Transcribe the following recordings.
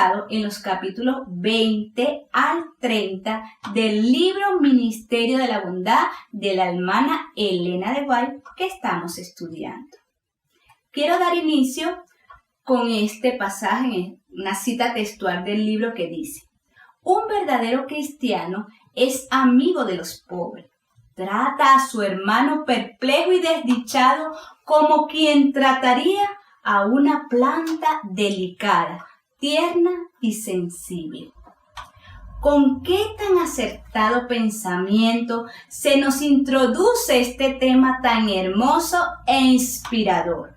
basado en los capítulos 20 al 30 del libro Ministerio de la Bondad de la hermana Elena de White que estamos estudiando. Quiero dar inicio con este pasaje, una cita textual del libro que dice: un verdadero cristiano es amigo de los pobres. Trata a su hermano perplejo y desdichado como quien trataría a una planta delicada, tierna y sensible. ¿Con qué tan acertado pensamiento se nos introduce este tema tan hermoso e inspirador?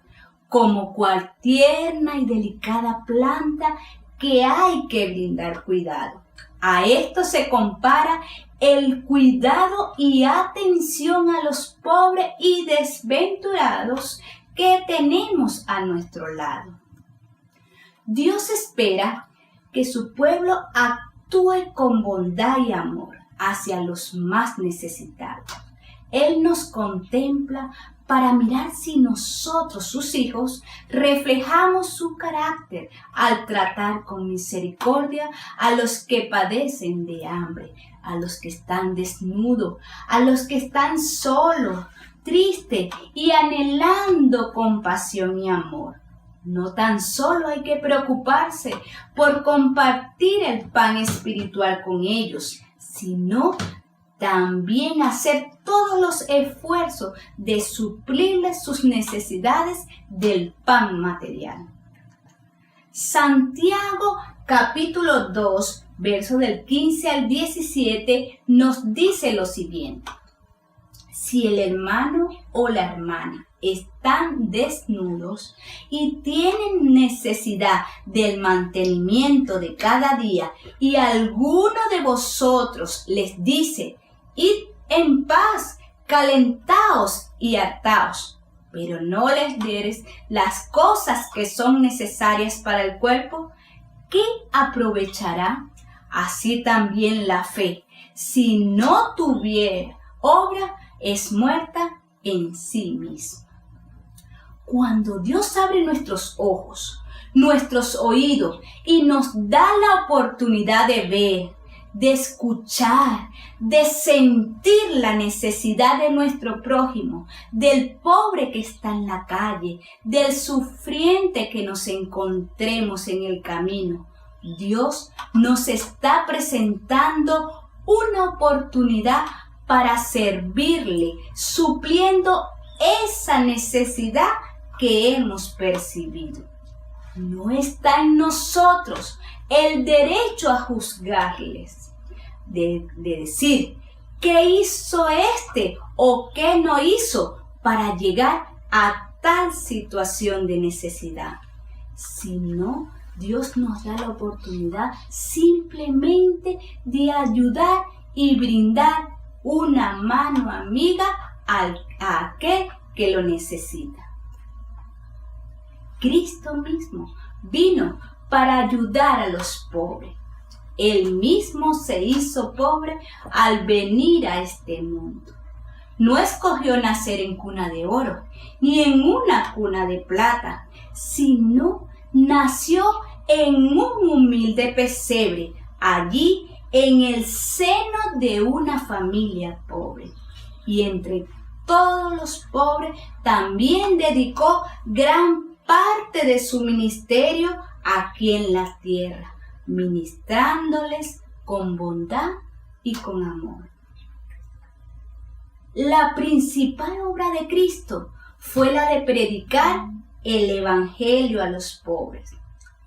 Como cual tierna y delicada planta que hay que brindar cuidado. A esto se compara el cuidado y atención a los pobres y desventurados que tenemos a nuestro lado. Dios espera que su pueblo actúe con bondad y amor hacia los más necesitados. Él nos contempla para mirar si nosotros, sus hijos, reflejamos su carácter al tratar con misericordia a los que padecen de hambre, a los que están desnudos, a los que están solos, tristes y anhelando compasión y amor. No tan solo hay que preocuparse por compartir el pan espiritual con ellos, sino también hacer todos los esfuerzos de suplirles sus necesidades del pan material. Santiago capítulo 2, versos del 15 al 17 nos dice lo siguiente: si el hermano o la hermana están desnudos y tienen necesidad del mantenimiento de cada día y alguno de vosotros les dice: id en paz, calentaos y hartaos, pero no les dieres las cosas que son necesarias para el cuerpo, ¿qué aprovechará? Así también la fe, si no tuviera obra, es muerta en sí misma. Cuando Dios abre nuestros ojos, nuestros oídos y nos da la oportunidad de ver, de escuchar, de sentir la necesidad de nuestro prójimo, del pobre que está en la calle, del sufriente que nos encontremos en el camino, Dios nos está presentando una oportunidad para servirle, supliendo esa necesidad que hemos percibido. No está en nosotros el derecho a juzgarles, de decir qué hizo este o qué no hizo para llegar a tal situación de necesidad, sino Dios nos da la oportunidad simplemente de ayudar y brindar una mano amiga a aquel que lo necesita. Cristo mismo vino para ayudar a los pobres. Él mismo se hizo pobre al venir a este mundo. No escogió nacer en cuna de oro, ni en una cuna de plata, sino nació en un humilde pesebre, allí en el seno de una familia pobre. Y entre todos los pobres también dedicó gran parte de su ministerio aquí en la tierra, ministrándoles con bondad y con amor. La principal obra de Cristo fue la de predicar el evangelio a los pobres.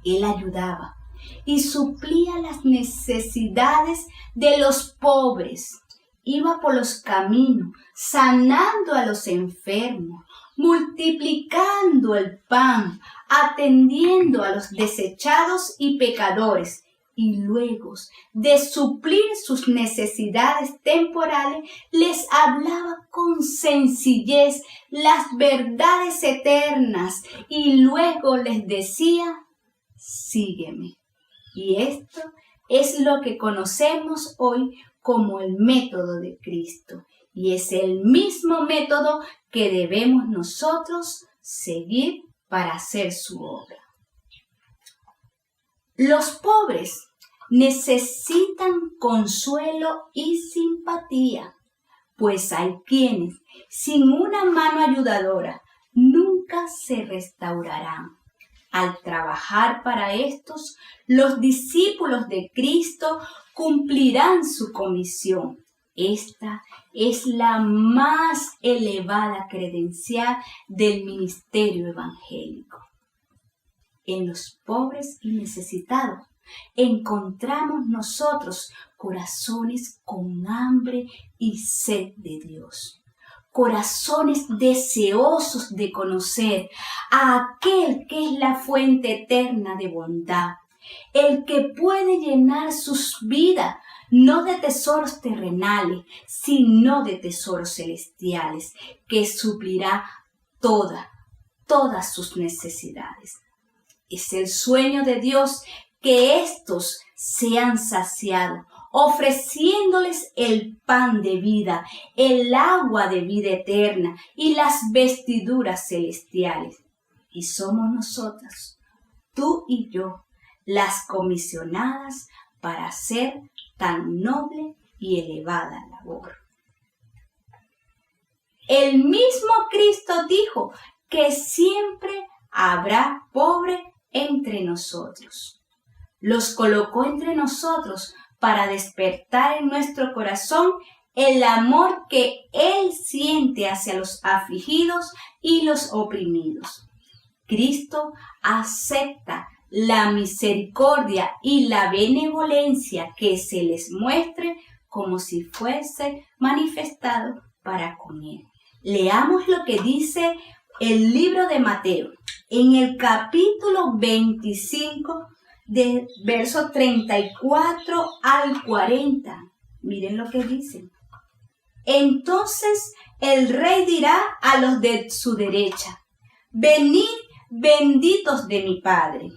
Él ayudaba y suplía las necesidades de los pobres. Iba por los caminos, sanando a los enfermos, multiplicando el pan, atendiendo a los desechados y pecadores, y luego de suplir sus necesidades temporales, les hablaba con sencillez las verdades eternas, y luego les decía: sígueme. Y esto es lo que conocemos hoy como el método de Cristo, y es el mismo método que debemos nosotros seguir para hacer su obra. Los pobres necesitan consuelo y simpatía, pues hay quienes, sin una mano ayudadora, nunca se restaurarán. Al trabajar para estos, los discípulos de Cristo cumplirán su comisión. Esta es la más elevada credencial del ministerio evangélico. En los pobres y necesitados encontramos nosotros corazones con hambre y sed de Dios. Corazones deseosos de conocer a aquel que es la fuente eterna de bondad, el que puede llenar sus vidas no de tesoros terrenales, sino de tesoros celestiales, que suplirá todas sus necesidades. Es el sueño de Dios que éstos sean saciados, ofreciéndoles el pan de vida, el agua de vida eterna y las vestiduras celestiales. Y somos nosotros, tú y yo, las comisionadas para hacer tan noble y elevada labor. El mismo Cristo dijo que siempre habrá pobre entre nosotros. Los colocó entre nosotros para despertar en nuestro corazón el amor que Él siente hacia los afligidos y los oprimidos. Cristo acepta la misericordia y la benevolencia que se les muestre como si fuese manifestado para con Él. Leamos lo que dice el libro de Mateo, en el capítulo 25, de verso 34 al 40. Miren lo que dice. Entonces el rey dirá a los de su derecha: venid, benditos de mi Padre,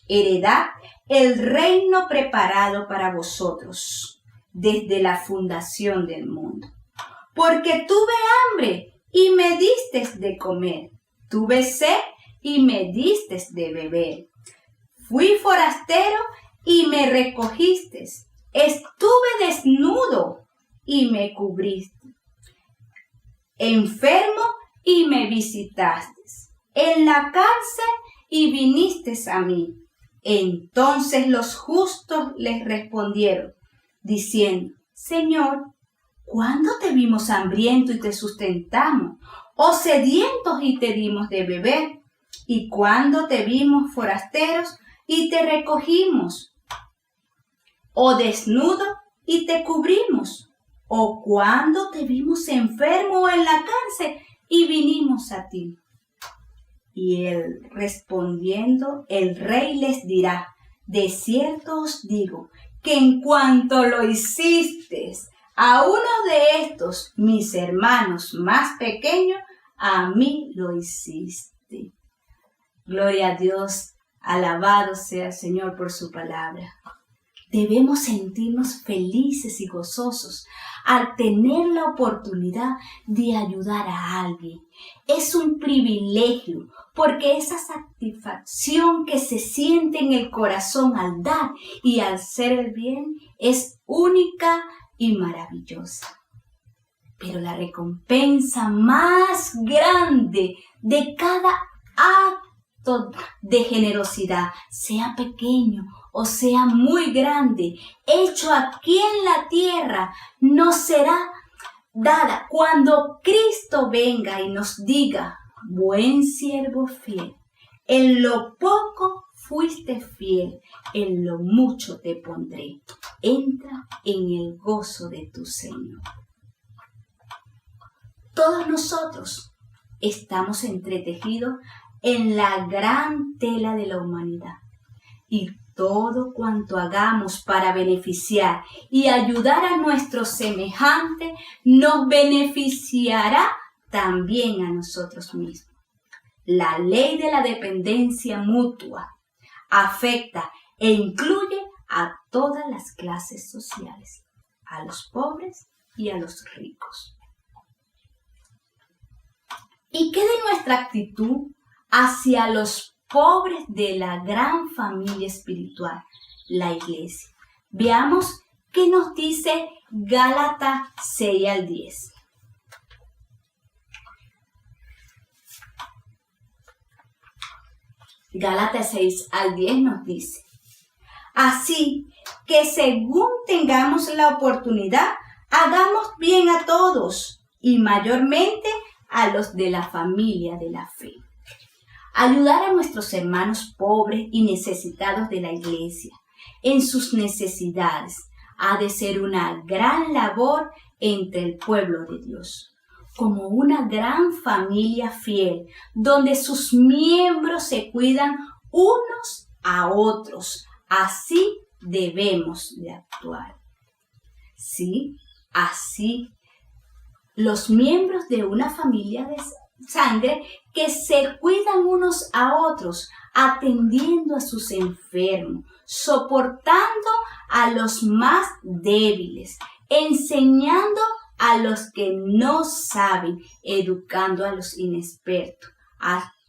heredad el reino preparado para vosotros desde la fundación del mundo. Porque tuve hambre y me distes de comer, tuve sed y me distes de beber. Fui forastero y me recogiste, estuve desnudo y me cubriste, enfermo y me visitaste, en la cárcel y viniste a mí. Entonces los justos les respondieron, diciendo: Señor, ¿cuándo te vimos hambriento y te sustentamos, o sedientos y te dimos de beber? ¿Y cuándo te vimos forasteros y te recogimos, o desnudo y te cubrimos? ¿O cuándo te vimos enfermo en la cárcel y vinimos a ti? Y él respondiendo, el rey les dirá: de cierto os digo que en cuanto lo hicisteis a uno de estos mis hermanos más pequeños, a mí lo hiciste. Gloria a Dios, alabado sea el Señor por su palabra. Debemos sentirnos felices y gozosos al tener la oportunidad de ayudar a alguien. Es un privilegio, porque esa satisfacción que se siente en el corazón al dar y al hacer el bien es única y maravillosa. Pero la recompensa más grande de cada acto de generosidad, sea pequeño o sea muy grande, hecho aquí en la tierra, nos será dada cuando Cristo venga y nos diga: buen siervo fiel, en lo poco fuiste fiel, en lo mucho te pondré. Entra en el gozo de tu Señor. Todos nosotros estamos entretejidos en la gran tela de la humanidad, y todo cuanto hagamos para beneficiar y ayudar a nuestros semejantes nos beneficiará también a nosotros mismos. La ley de la dependencia mutua afecta e incluye a todas las clases sociales, a los pobres y a los ricos. ¿Y qué de nuestra actitud hacia los pobres de la gran familia espiritual, la iglesia. Veamos qué nos dice Gálatas 6 al 10. Gálatas 6 al 10 nos dice: así que según tengamos la oportunidad, hagamos bien a todos y mayormente a los de la familia de la fe. Ayudar a nuestros hermanos pobres y necesitados de la iglesia en sus necesidades ha de ser una gran labor entre el pueblo de Dios, como una gran familia fiel, donde sus miembros se cuidan unos a otros. Así debemos de actuar. Sí, así los miembros de una familia de sangre que se cuidan unos a otros, atendiendo a sus enfermos, soportando a los más débiles, enseñando a los que no saben, educando a los inexpertos.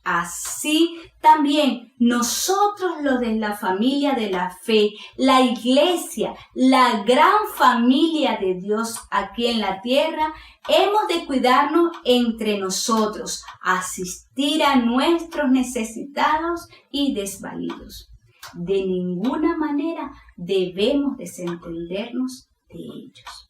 Así también nosotros, los de la familia de la fe, la iglesia, la gran familia de Dios aquí en la tierra, hemos de cuidarnos entre nosotros, asistir a nuestros necesitados y desvalidos. De ninguna manera debemos desentendernos de ellos.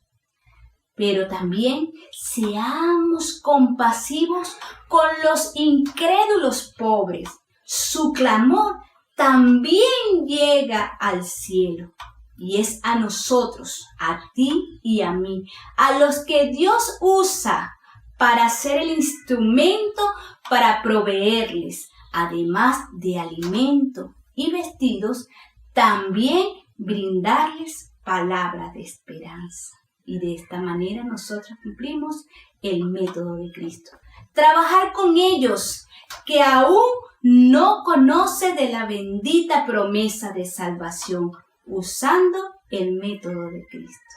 Pero también seamos compasivos con los incrédulos pobres. Su clamor también llega al cielo. Y es a nosotros, a ti y a mí, a los que Dios usa para ser el instrumento para proveerles, además de alimento y vestidos, también brindarles palabras de esperanza. Y de esta manera nosotros cumplimos el método de Cristo. Trabajar con ellos que aún no conocen de la bendita promesa de salvación, usando el método de Cristo.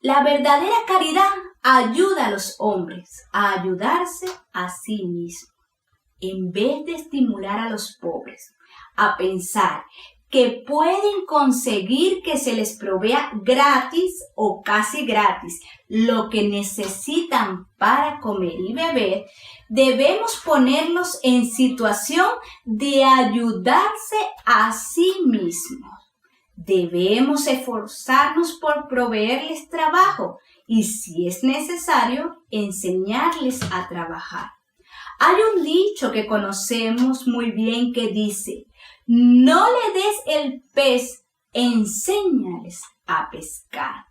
La verdadera caridad ayuda a los hombres a ayudarse a sí mismos. En vez de estimular a los pobres a pensar que pueden conseguir que se les provea gratis o casi gratis lo que necesitan para comer y beber, debemos ponerlos en situación de ayudarse a sí mismos. Debemos esforzarnos por proveerles trabajo y, si es necesario, enseñarles a trabajar. Hay un dicho que conocemos muy bien que dice: no le des el pez, enséñales a pescar.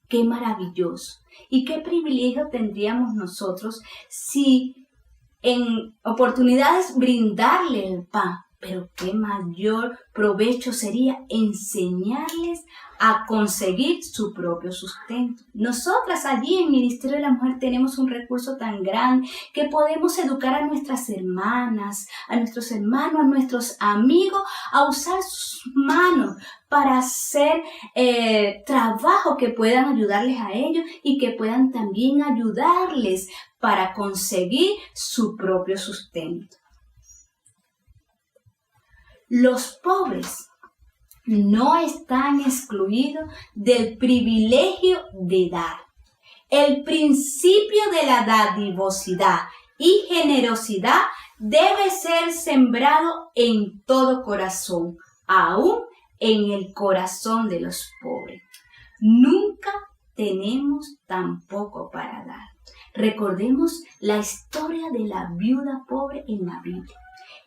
¡Qué maravilloso! Y qué privilegio tendríamos nosotros si en oportunidades brindarle el pan. Pero qué mayor provecho sería enseñarles a conseguir su propio sustento. Nosotras allí en Ministerio de la Mujer tenemos un recurso tan grande que podemos educar a nuestras hermanas, a nuestros hermanos, a nuestros amigos, a usar sus manos para hacer trabajo que puedan ayudarles a ellos y que puedan también ayudarles para conseguir su propio sustento. Los pobres no están excluidos del privilegio de dar. El principio de la dadivosidad y generosidad debe ser sembrado en todo corazón, aún en el corazón de los pobres. Nunca tenemos tan poco para dar. Recordemos la historia de la viuda pobre en la Biblia.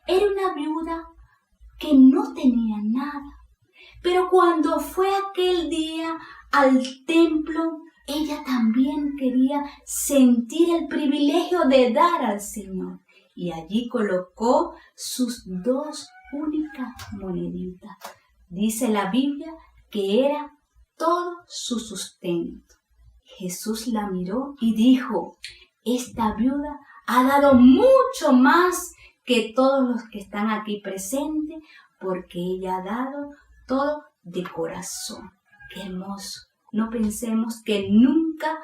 Era una viuda que no tenía nada, pero cuando fue aquel día al templo, ella también quería sentir el privilegio de dar al Señor, y allí colocó sus 2 únicas moneditas. Dice la Biblia que era todo su sustento. Jesús la miró y dijo: esta viuda ha dado mucho más que todos los que están aquí presentes, porque ella ha dado todo de corazón. ¡Qué hermoso! No pensemos que nunca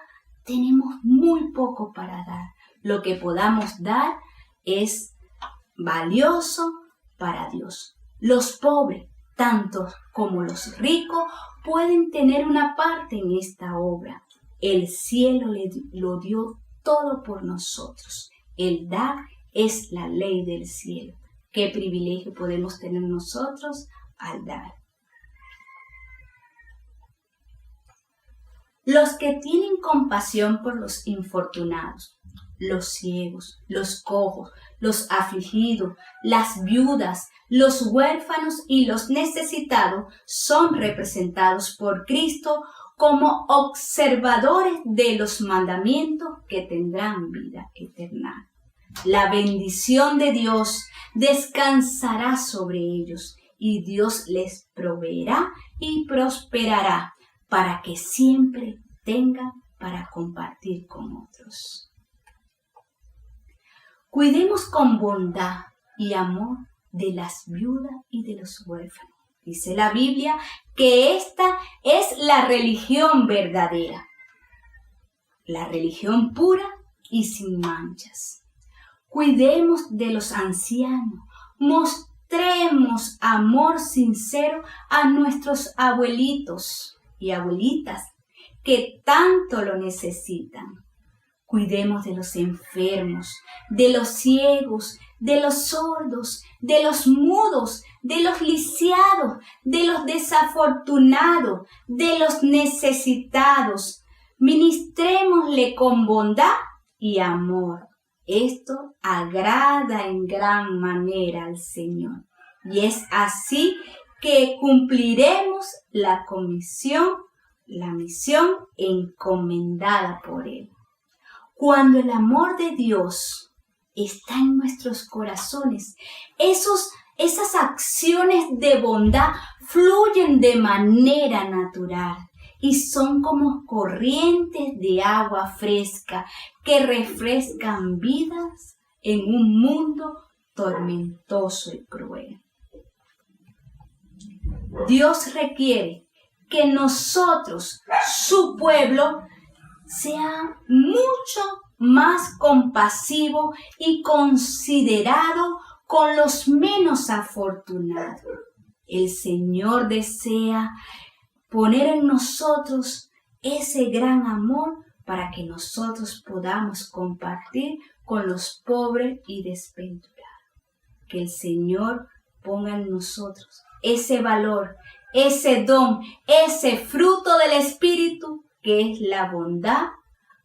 tenemos muy poco para dar. Lo que podamos dar es valioso para Dios. Los pobres, tanto como los ricos, pueden tener una parte en esta obra. El cielo lo dio todo por nosotros. El dar es la ley del cielo. ¿Qué privilegio podemos tener nosotros al dar? Los que tienen compasión por los infortunados, los ciegos, los cojos, los afligidos, las viudas, los huérfanos y los necesitados son representados por Cristo como observadores de los mandamientos que tendrán vida eterna. La bendición de Dios descansará sobre ellos y Dios les proveerá y prosperará para que siempre tengan para compartir con otros. Cuidemos con bondad y amor de las viudas y de los huérfanos. Dice la Biblia que esta es la religión verdadera, la religión pura y sin manchas. Cuidemos de los ancianos, mostremos amor sincero a nuestros abuelitos y abuelitas que tanto lo necesitan. Cuidemos de los enfermos, de los ciegos, de los sordos, de los mudos, de los lisiados, de los desafortunados, de los necesitados. Ministrémosle con bondad y amor. Esto agrada en gran manera al Señor. Y es así que cumpliremos la misión encomendada por Él. Cuando el amor de Dios está en nuestros corazones, esas acciones de bondad fluyen de manera natural y son como corrientes de agua fresca que refrescan vidas en un mundo tormentoso y cruel. Dios requiere que nosotros, su pueblo, sea mucho más compasivo y considerado con los menos afortunados. El Señor desea poner en nosotros ese gran amor para que nosotros podamos compartir con los pobres y desventurados. Que el Señor ponga en nosotros ese valor, ese don, ese fruto del Espíritu que es la bondad,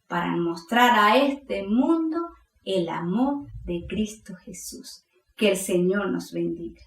para mostrar a este mundo el amor de Cristo Jesús. Que el Señor nos bendiga.